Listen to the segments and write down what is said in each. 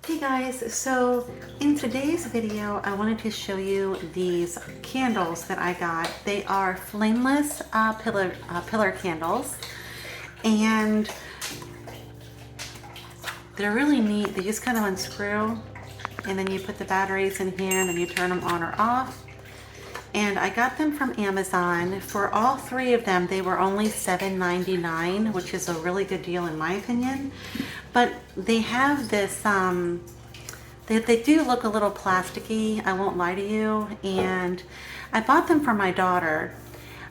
Hey guys, so in today's video I wanted to show you these candles that I got. They are flameless pillar candles, and they're really neat. They just kind of unscrew and then you put the batteries in here and then you turn them on or off. And I got them from Amazon. For all three of them, they were only $7.99, which is a really good deal in my opinion. But they have this, they do look a little plasticky, I won't lie to you. And I bought them for my daughter.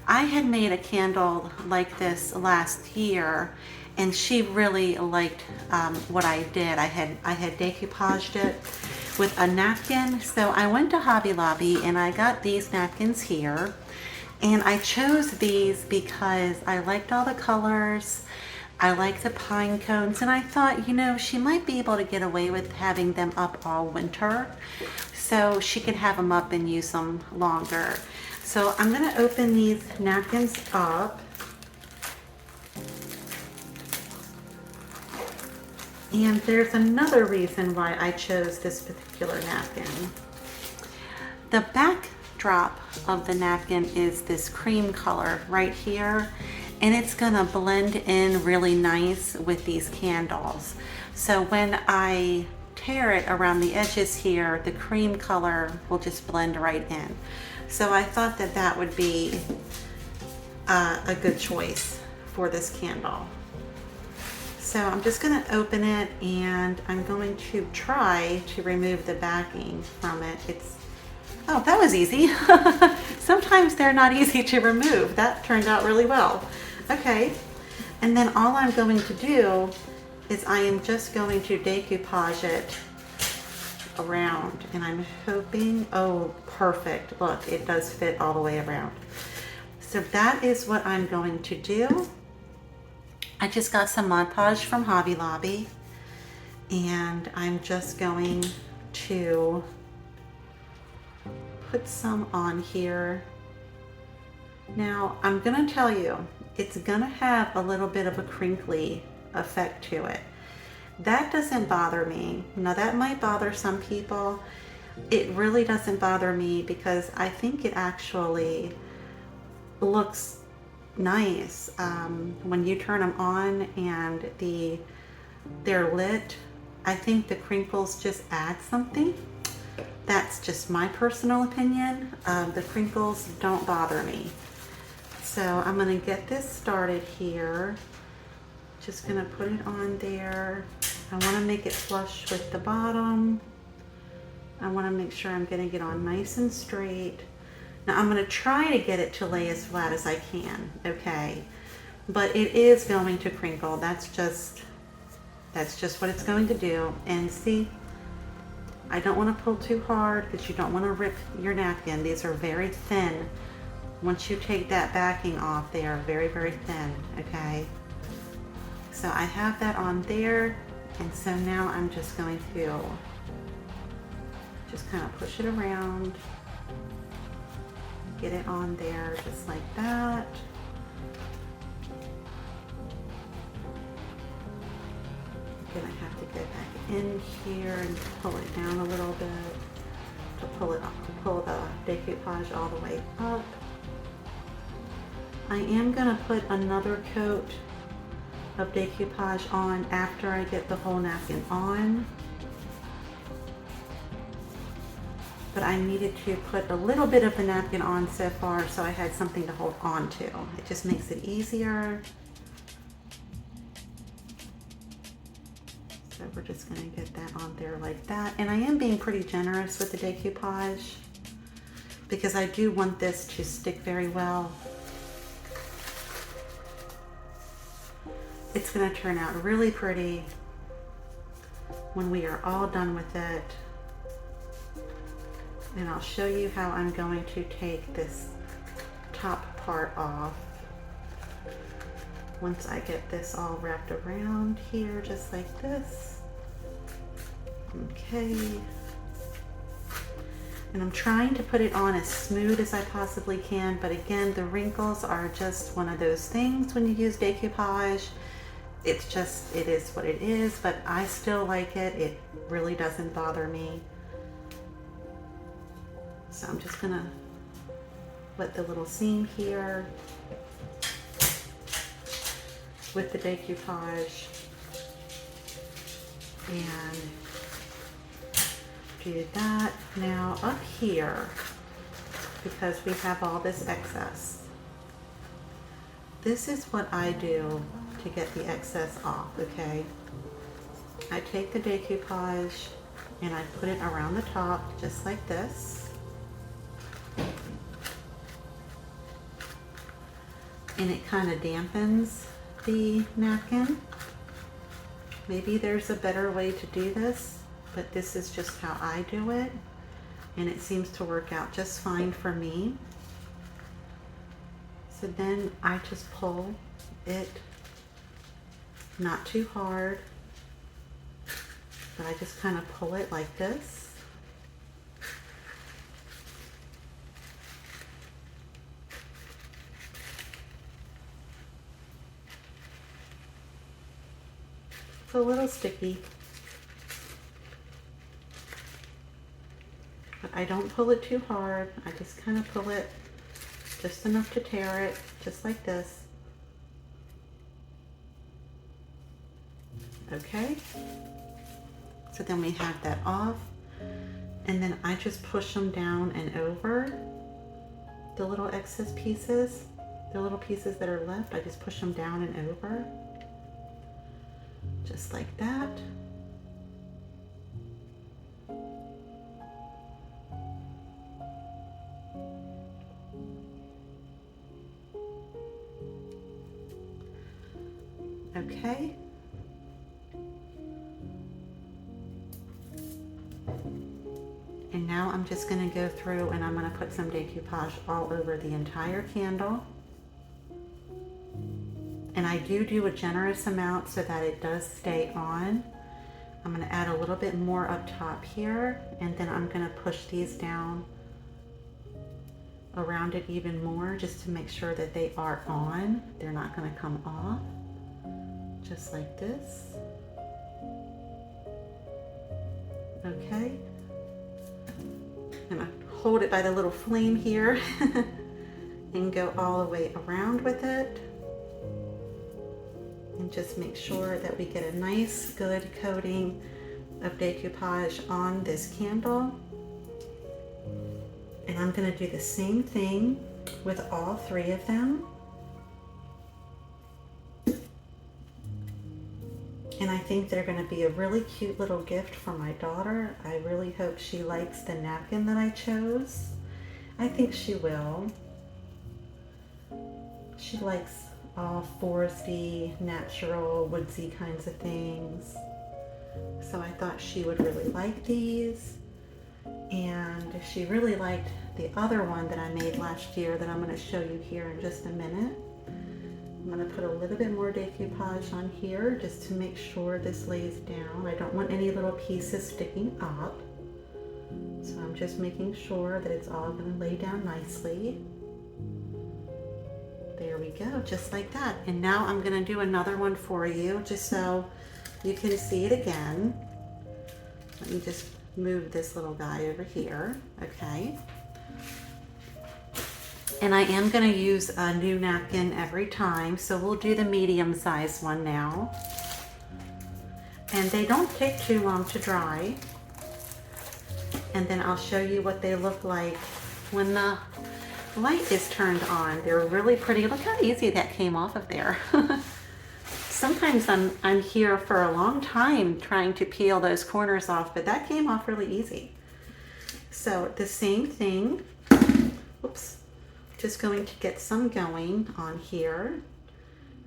I had made a candle like this last year, and she really liked what I did. I had decoupaged it with a napkin. So I went to Hobby Lobby and I got these napkins here, and I chose these because I liked all the colors. I like the pine cones, and I thought, you know, she might be able to get away with having them up all winter, so she could have them up and use them longer. So I'm gonna open these napkins up. And there's another reason why I chose this particular napkin. The backdrop of the napkin is this cream color right here, and it's gonna blend in really nice with these candles. So when I tear it around the edges here, the cream color will just blend right in. So I thought that that would be a good choice for this candle. So I'm just going to open it, and I'm going to try to remove the backing from it. Oh, that was easy. Sometimes they're not easy to remove. That turned out really well. Okay, and then all I'm going to do is I am just going to decoupage it around, and I'm hoping, oh, perfect. Look, it does fit all the way around. So that is what I'm going to do. I just got some Mod Podge from Hobby Lobby, and I'm just going to put some on here. Now, I'm gonna tell you, it's gonna have a little bit of a crinkly effect to it. That doesn't bother me. Now, that might bother some people. It really doesn't bother me because I think it actually looks nice when you turn them on and they're lit. I think the crinkles just add something. That's just my personal opinion. The crinkles don't bother me. So I'm gonna get this started here. Just gonna put it on there. I want to make it flush with the bottom. I want to make sure I'm getting it on nice and straight. Now I'm going to try to get it to lay as flat as I can, okay? But it is going to crinkle. That's just what it's going to do. And see, I don't want to pull too hard because you don't want to rip your napkin. These are very thin. Once you take that backing off, they are very, very thin, okay? So I have that on there, and so now I'm just going to just kind of push it around. Get it on there just like that. Then I have to get back in here and pull it down a little bit to pull it up, to pull the decoupage all the way up. I am gonna put another coat of decoupage on after I get the whole napkin on. But I needed to put a little bit of the napkin on so far so I had something to hold on to. It just makes it easier. So we're just going to get that on there like that. And I am being pretty generous with the decoupage because I do want this to stick very well. It's going to turn out really pretty when we are all done with it. And I'll show you how I'm going to take this top part off once I get this all wrapped around here, just like this. Okay. And I'm trying to put it on as smooth as I possibly can, but again, the wrinkles are just one of those things when you use decoupage. it's just, it is what it is, but I still like it. It really doesn't bother me. So I'm just gonna put the little seam here with the decoupage and do that. Now up here, because we have all this excess, this is what I do to get the excess off, okay? I take the decoupage and I put it around the top just like this. And it kind of dampens the napkin. Maybe there's a better way to do this, but this is just how I do it. And it seems to work out just fine for me. So then I just pull it, not too hard, but I just kind of pull it like this. It's a little sticky, but I don't pull it too hard. I just kind of pull it just enough to tear it, just like this. Okay, so then we have that off, and then I just push them down and over the little excess pieces, the little pieces that are left. I just push them down and over, just like that. Okay. And now I'm just going to go through and I'm going to put some decoupage all over the entire candle. And I do a generous amount so that it does stay on. I'm going to add a little bit more up top here, and then I'm going to push these down around it even more just to make sure that they are on. They're not going to come off. Just like this. Okay. I'm gonna hold it by the little flame here and go all the way around with it. And just make sure that we get a nice, good coating of decoupage on this candle. And I'm gonna do the same thing with all three of them. And I think they're going to be a really cute little gift for my daughter. I really hope she likes the napkin that I chose. I think she will. She likes all foresty, natural, woodsy kinds of things. So I thought she would really like these. And she really liked the other one that I made last year that I'm going to show you here in just a minute. I'm going to put a little bit more decoupage on here just to make sure this lays down. I don't want any little pieces sticking up. So I'm just making sure that it's all going to lay down nicely. There we go, just like that. And now I'm going to do another one for you just so you can see it again. Let me just move this little guy over here. Okay. And I am going to use a new napkin every time, so we'll do the medium-sized one now. And they don't take too long to dry. And then I'll show you what they look like when the light is turned on. They're really pretty. Look how easy that came off of there. Sometimes I'm here for a long time trying to peel those corners off, but that came off really easy. So the same thing. Oops. Just going to get some going on here.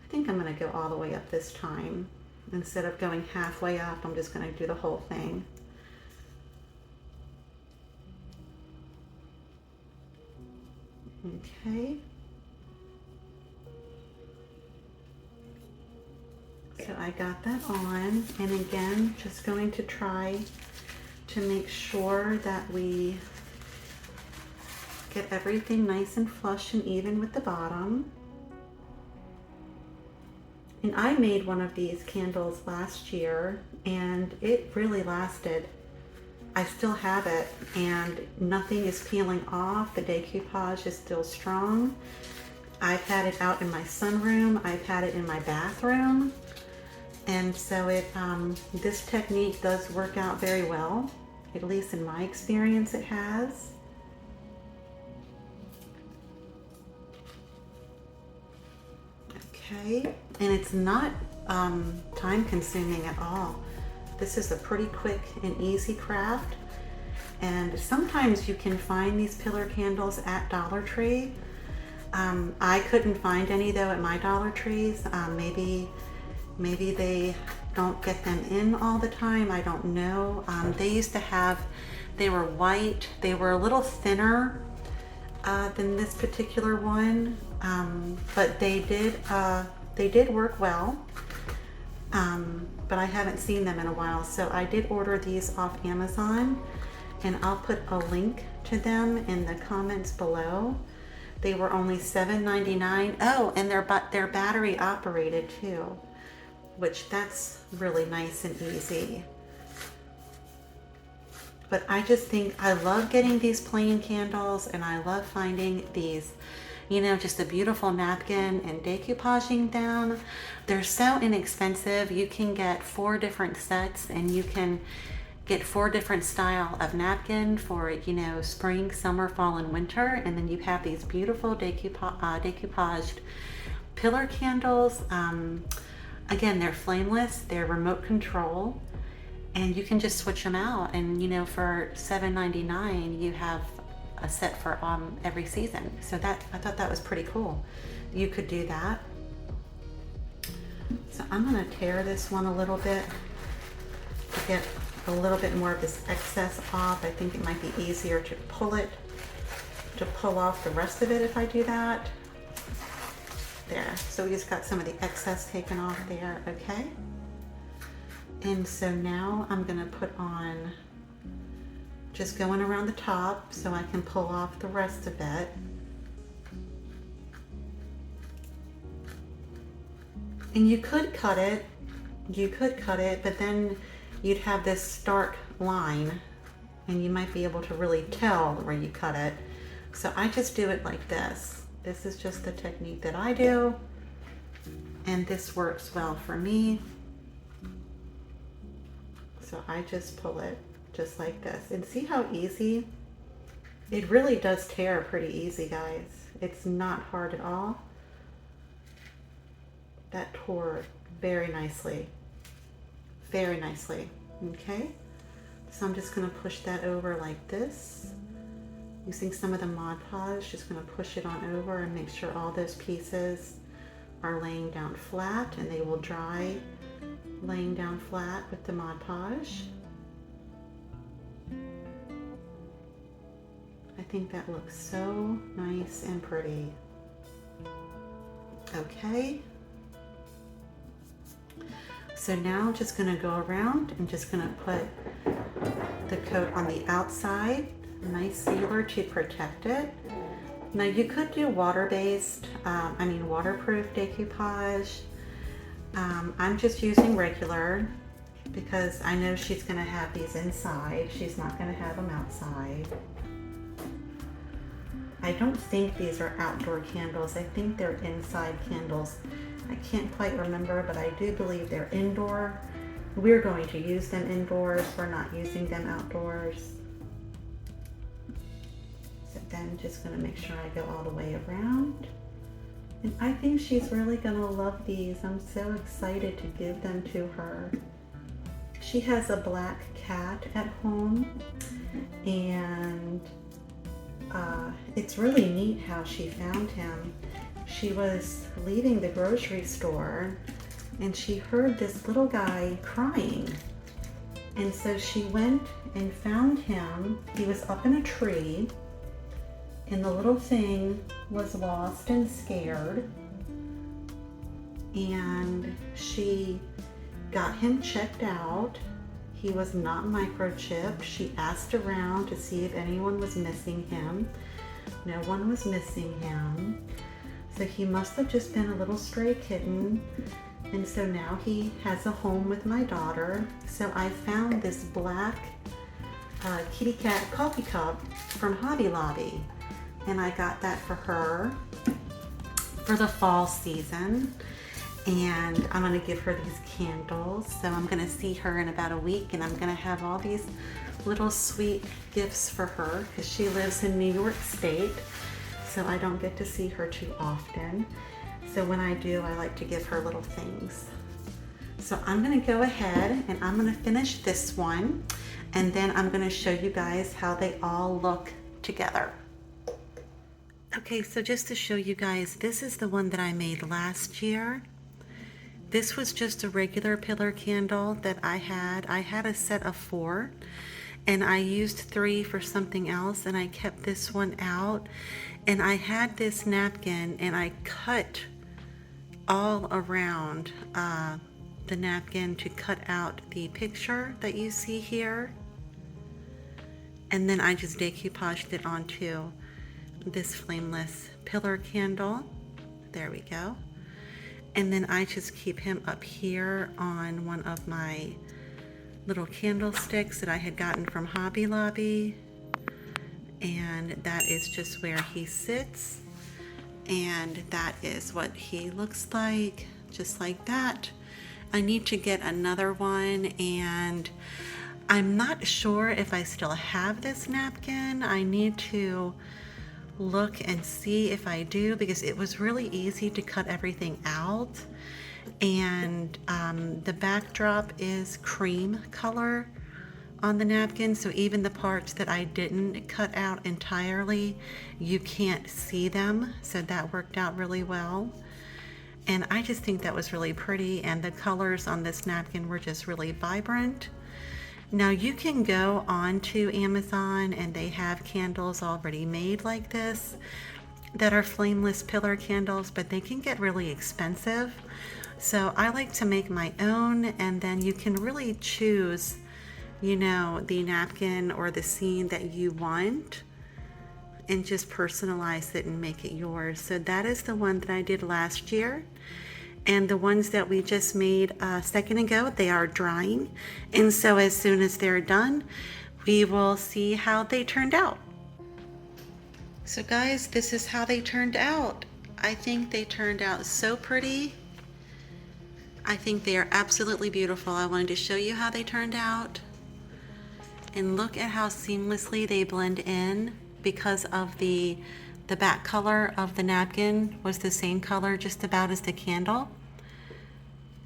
I think I'm going to go all the way up this time. Instead of going halfway up, I'm just going to do the whole thing. Okay. So I got that on, and again, just going to try to make sure that we get everything nice and flush and even with the bottom. And I made one of these candles last year and it really lasted. I still have it and nothing is peeling off. The decoupage is still strong. I've had it out in my sunroom. I've had it in my bathroom. And so this technique does work out very well. At least in my experience it has. Okay, and it's not time consuming at all. This is a pretty quick and easy craft. And sometimes you can find these pillar candles at Dollar Tree. I couldn't find any though at my Dollar Trees. Maybe they don't get them in all the time. I don't know. They used to have, they were white. They were a little thinner than this particular one, but they did work well. But I haven't seen them in a while, so I did order these off Amazon, and I'll put a link to them in the comments below. They were only $7.99. Oh, and they're battery operated too, which that's really nice and easy. But I just think I love getting these plain candles, and I love finding these, you know, just a beautiful napkin and decoupaging them. They're so inexpensive. You can get 4 different sets, and you can get 4 different style of napkin for, you know, spring, summer, fall, and winter. And then you have these beautiful decoupaged pillar candles. Again, they're flameless, they're remote control, and you can just switch them out. And you know, for $7.99 you have a set for every season. So I thought that was pretty cool. You could do that. So I'm gonna tear this one a little bit to get a little bit more of this excess off. I think it might be easier to pull off the rest of it if I do that. There, so we just got some of the excess taken off there, okay? And so now I'm gonna put on, just going around the top so I can pull off the rest of it. And you could cut it, but then you'd have this stark line and you might be able to really tell where you cut it. So I just do it like this. This is just the technique that I do, and this works well for me. So I just pull it just like this, and see how easy? It really does tear pretty easy, guys. It's not hard at all. That tore very nicely, okay? So I'm just gonna push that over like this. Using some of the Mod Podge, just going to push it on over and make sure all those pieces are laying down flat, and they will dry laying down flat with the Mod Podge. I think that looks so nice and pretty. Okay. So now I'm just going to go around and just going to put the coat on the outside. Nice sealer to protect it. Now you could do waterproof decoupage. I'm just using regular because I know she's going to have these inside. She's not going to have them outside. I don't think these are outdoor candles. I think they're inside candles. I can't quite remember, but I do believe they're indoor. We're going to use them indoors. We're not using them outdoors. Then just going to make sure I go all the way around. And I think she's really going to love these. I'm so excited to give them to her. She has a black cat at home, and it's really neat how she found him. She was leaving the grocery store and she heard this little guy crying. And so she went and found him. He was up in a tree, and the little thing was lost and scared. And she got him checked out. He was not microchipped. She asked around to see if anyone was missing him. No one was missing him. So he must have just been a little stray kitten. And so now he has a home with my daughter. So I found this black kitty cat coffee cup from Hobby Lobby. And I got that for her for the fall season. And I'm gonna give her these candles. So I'm gonna see her in about a week, and I'm gonna have all these little sweet gifts for her because she lives in New York State. So I don't get to see her too often. So when I do, I like to give her little things. So I'm gonna go ahead and I'm gonna finish this one, and then I'm gonna show you guys how they all look together. Okay, so just to show you guys, this is the one that I made last year. This was just a regular pillar candle that I had. I had a set of 4, and I used 3 for something else, and I kept this one out. And I had this napkin, and I cut all around the napkin to cut out the picture that you see here. And then I just decoupaged it onto this flameless pillar candle. There we go. And then I just keep him up here on one of my little candlesticks that I had gotten from Hobby Lobby. And that is just where he sits. And that is what he looks like, just like that. I need to get another one, and I'm not sure if I still have this napkin. I need to look and see if I do, because it was really easy to cut everything out. And the backdrop is cream color on the napkin, so even the parts that I didn't cut out entirely, you can't see them, so that worked out really well. And I just think that was really pretty, and the colors on this napkin were just really vibrant. Now you can go on to Amazon and they have candles already made like this that are flameless pillar candles, but they can get really expensive. So I like to make my own, and then you can really choose, you know, the napkin or the scene that you want and just personalize it and make it yours. So that is the one that I did last year. And the ones that we just made a second ago, they are drying. And so as soon as they're done, we will see how they turned out. So guys, this is how they turned out. I think they turned out so pretty. I think they are absolutely beautiful. I wanted to show you how they turned out. And look at how seamlessly they blend in, because of the back color of the napkin was the same color just about as the candle.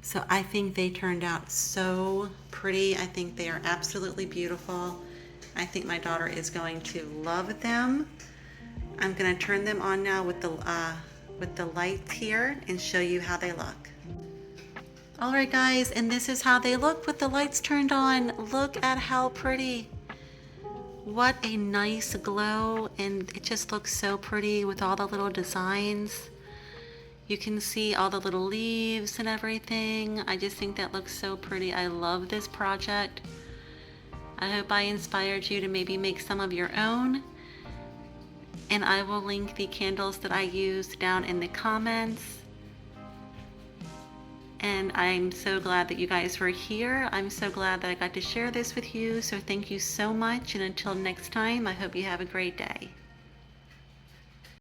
So I think they turned out so pretty. I think they are absolutely beautiful. I think my daughter is going to love them. I'm going to turn them on now with the lights here and show you how they look. Alright guys, and this is how they look with the lights turned on. Look at how pretty. What a nice glow, and it just looks so pretty with all the little designs. You can see all the little leaves and everything. I just think that looks so pretty. I love this project. I hope I inspired you to maybe make some of your own. And I will link the candles that I used down in the comments. And I'm so glad that you guys were here. I'm so glad that I got to share this with you. So thank you so much. And until next time, I hope you have a great day.